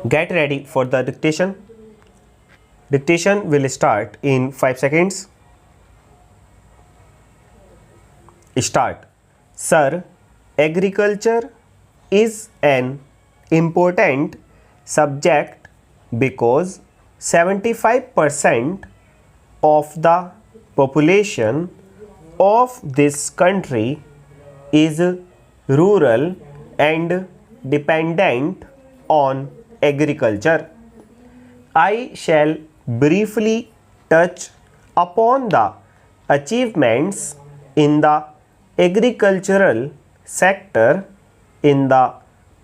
Get ready for the dictation. Dictation will start in 5 seconds. Start. Sir, agriculture is an important subject because 75% of the population of this country is rural and dependent on agriculture. I shall briefly touch upon the achievements in the agricultural sector in the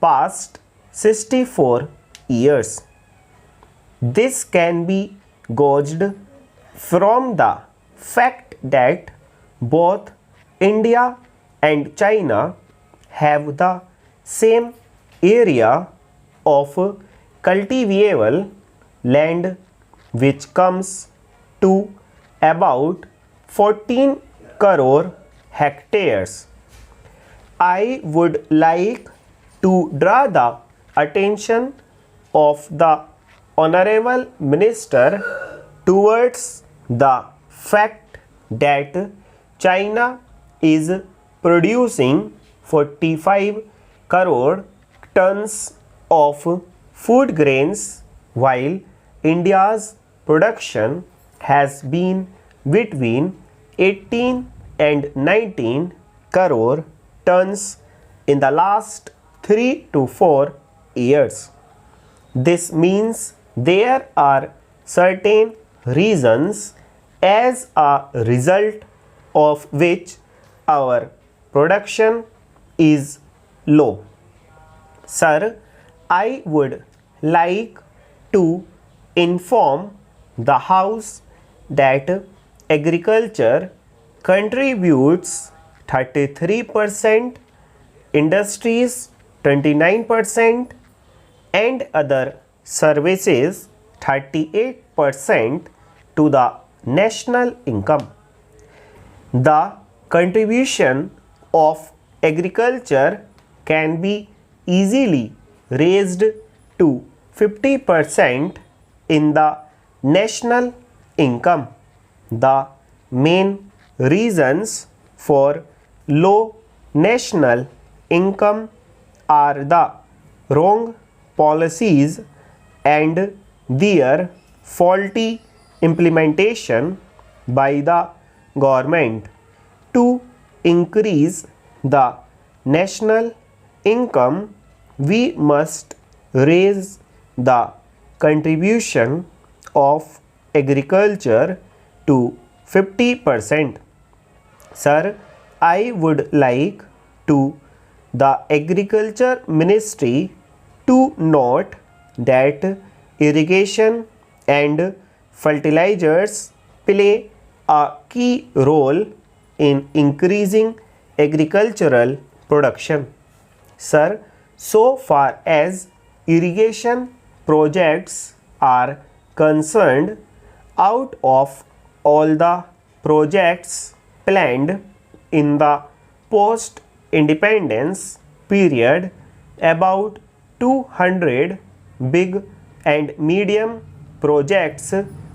past 64 years. This can be gauged from the fact that both India and China have the same area of cultivable land, which comes to about 14 crore hectares. I would like to draw the attention of the Honorable Minister towards the fact that China is producing 45 crore tons of food grains, while India's production has been between 18 and 19 crore tons in the last 3 to 4 years. This means there are certain reasons as a result of which our production is low. Sir, I would like to inform the House that agriculture contributes 33%, industries 29%, and other services 38% to the national income. The contribution of agriculture can be easily raised to 50% in the national income. The main reasons for low national income are the wrong policies and their faulty implementation by the government. To increase the national income, we must raise the contribution of agriculture to 50%. Sir, I would like to the Agriculture Ministry to note that irrigation and fertilizers play a key role in increasing agricultural production. Sir, so far as irrigation projects are concerned, out of all the projects planned in the post-independence period, about 200 big and medium projects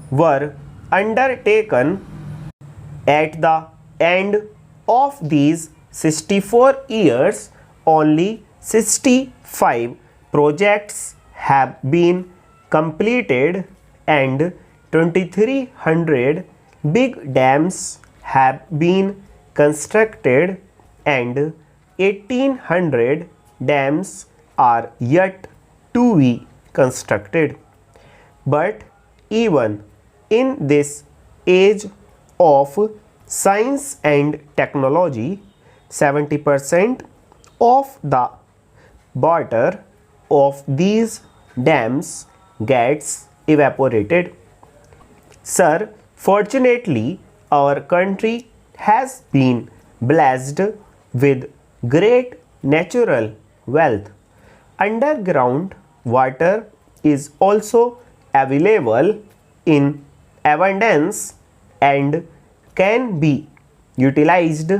were undertaken. At the end of these 64 years, only 65 projects have been completed and 2300 big dams have been constructed and 1800 dams are yet to be constructed. But even in this age of science and technology, 70% of the water of these dams gets evaporated. Sir, fortunately, our country has been blessed with great natural wealth. Underground water is also available in abundance and can be utilized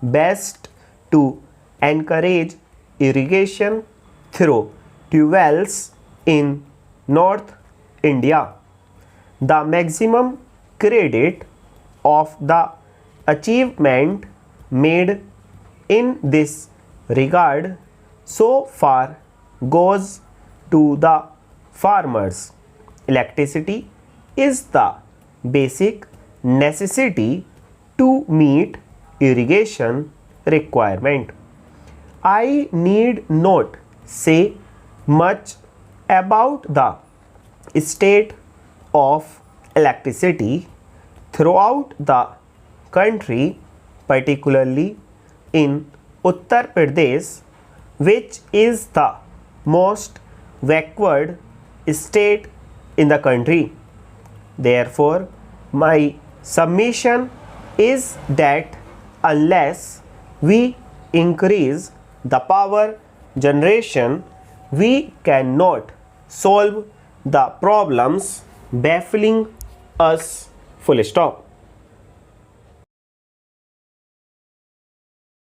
best to encourage irrigation through tube wells in North India. The maximum credit of the achievement made in this regard so far goes to the farmers. Electricity is the basic necessity to meet irrigation requirement. I need not say much about the state of electricity throughout the country, particularly in Uttar Pradesh, which is the most backward state in the country. Therefore, my submission is that unless we increase the power generation, we cannot solve the problems baffling us. Full stop.